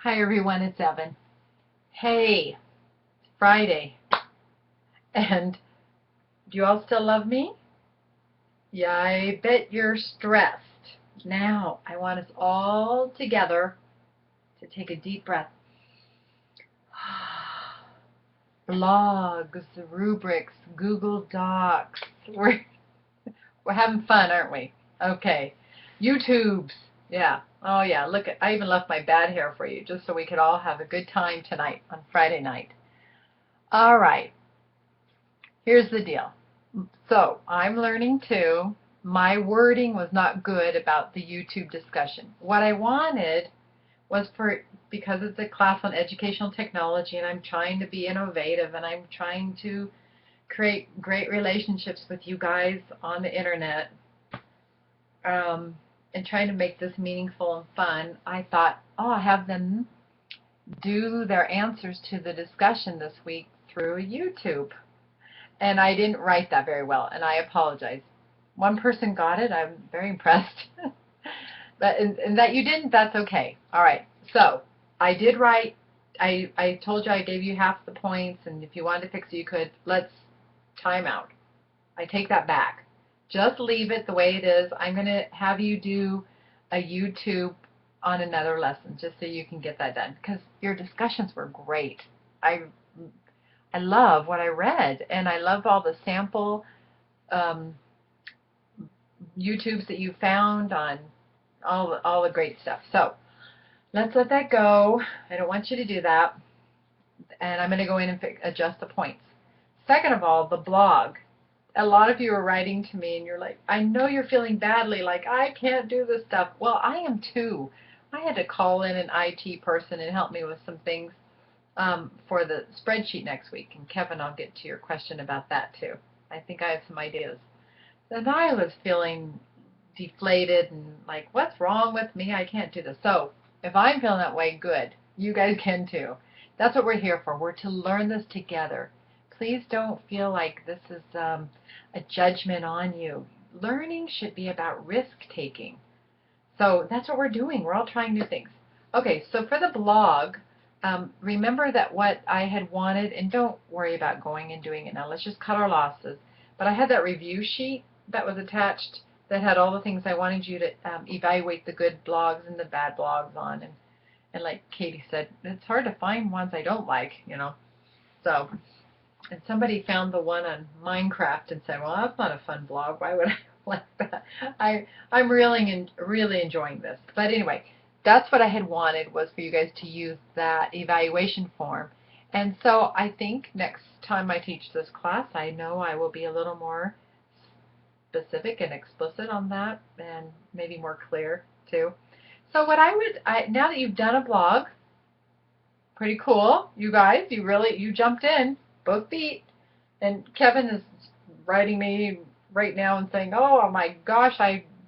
Hi everyone, it's Evan. Hey, it's Friday, and do you all still love me? Yeah, I bet you're stressed. Now, I want us all together to take a deep breath. Blogs, rubrics, Google Docs. We're having fun, aren't we? Okay. YouTubes. Yeah. Oh yeah, look at, I even left my bad hair for you just so we could all have a good time tonight on Friday night. All right. Here's the deal. So I'm learning too. My wording was not good about the YouTube discussion. What I wanted was because it's a class on educational technology and I'm trying to be innovative and I'm trying to create great relationships with you guys on the internet, and trying to make this meaningful and fun, I thought, oh, I'll have them do their answers to the discussion this week through YouTube. And I didn't write that very well, and I apologize. One person got it. I'm very impressed. But and that you didn't, that's okay. All right. So I did write. I told you I gave you half the points, and if you wanted to fix it, you could. Let's time out. I take that back. Just leave it the way it is. I'm going to have you do a YouTube on another lesson just so you can get that done because your discussions were great. I love what I read, and I love all the sample um, YouTubes that you found on all the great stuff. So let's let that go. I don't want you to do that, and I'm going to go in and adjust the points. Second of all, the blog. A lot of you are writing to me, and you're like, I know you're feeling badly, like I can't do this stuff. Well, I am too. I had to call in an IT person and help me with some things for the spreadsheet next week. And Kevin, I'll get to your question about that too. I think I have some ideas. And I was feeling deflated and like, what's wrong with me? I can't do this. So if I'm feeling that way, good. You guys can too. That's what we're here for. We're to learn this together. Please don't feel like this is a judgment on you. Learning should be about risk-taking. So that's what we're doing. We're all trying new things. Okay, so for the blog, remember that what I had wanted, and don't worry about going and doing it now. Let's just cut our losses. But I had that review sheet that was attached that had all the things I wanted you to evaluate the good blogs and the bad blogs on. And like Katie said, it's hard to find ones I don't like, you know. So, and somebody found the one on Minecraft and said, well, that's not a fun blog. Why would I like that? I'm really enjoying this. But anyway, that's what I had wanted, was for you guys to use that evaluation form. And so I think next time I teach this class, I know I will be a little more specific and explicit on that, and maybe more clear too. So what now that you've done a blog, pretty cool, you guys, you jumped in, both beat, and Kevin is writing me right now and saying, oh my gosh,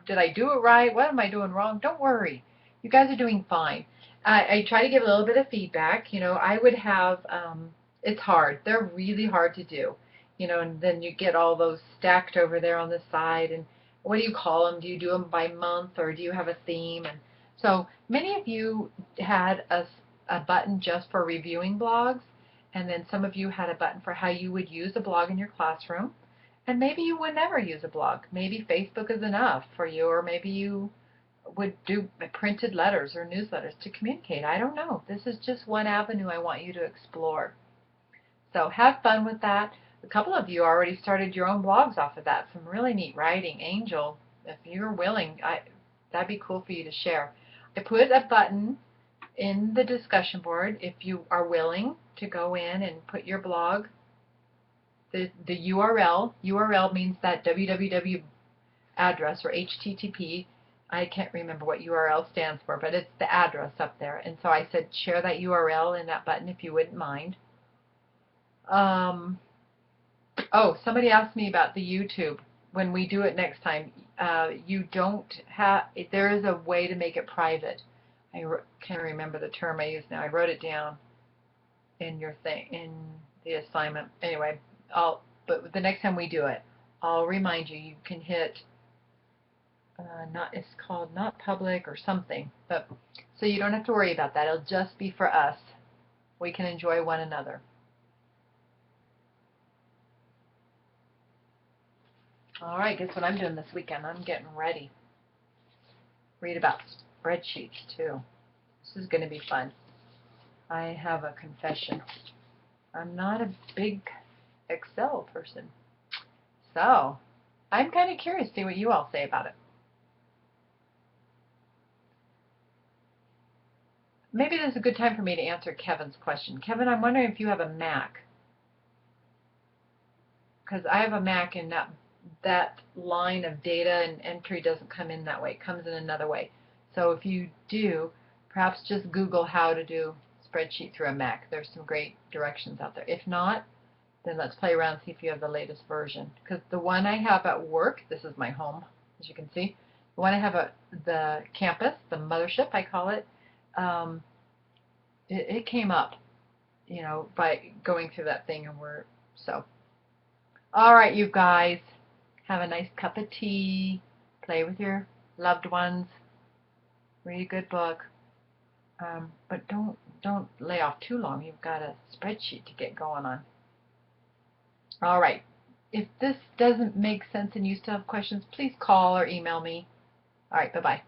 did I do it right? What am I doing wrong? Don't worry, you guys are doing fine. I try to give a little bit of feedback. You know, I would have, it's hard. They're really hard to do. You know, and then you get all those stacked over there on the side, and what do you call them? Do you do them by month, or do you have a theme? And so many of you had a button just for reviewing blogs, and then some of you had a button for how you would use a blog in your classroom, and maybe you would never use a blog. Maybe Facebook is enough for you, or maybe you would do printed letters or newsletters to communicate. I don't know. This is just one avenue I want you to explore. So have fun with that. A couple of you already started your own blogs off of that. Some really neat writing. Angel, if you're willing, that'd be cool for you to share. I put a button in the discussion board if you are willing to go in and put your blog, the URL. URL means that www address, or HTTP. I can't remember what URL stands for, but it's the address up there. And so I said share that URL in that button if you wouldn't mind. Oh, somebody asked me about the YouTube. When we do it next time, you don't have, there is a way to make it private. I can't remember the term I use now. I wrote it down in your thing, in the assignment. Anyway, but the next time we do it, I'll remind you. You can hit it's called not public or something. But So you don't have to worry about that. It'll just be for us. We can enjoy one another. All right, guess what I'm doing this weekend? I'm getting ready. Read about spreadsheets, too. This is going to be fun. I have a confession. I'm not a big Excel person. So, I'm kind of curious to see what you all say about it. Maybe this is a good time for me to answer Kevin's question. Kevin, I'm wondering if you have a Mac. Because I have a Mac and that line of data and entry doesn't come in that way. It comes in another way. So if you do, perhaps just Google how to do spreadsheet through a Mac. There's some great directions out there. If not, then let's play around and see if you have the latest version. Because the one I have at work, this is my home, as you can see. The one I have at the campus, the mothership I call it, it came up, you know, by going through that thing, and so. All right, you guys, have a nice cup of tea, play with your loved ones, read a good book, but don't lay off too long. You've got a spreadsheet to get going on. All right. If this doesn't make sense and you still have questions, please call or email me. All right, bye-bye.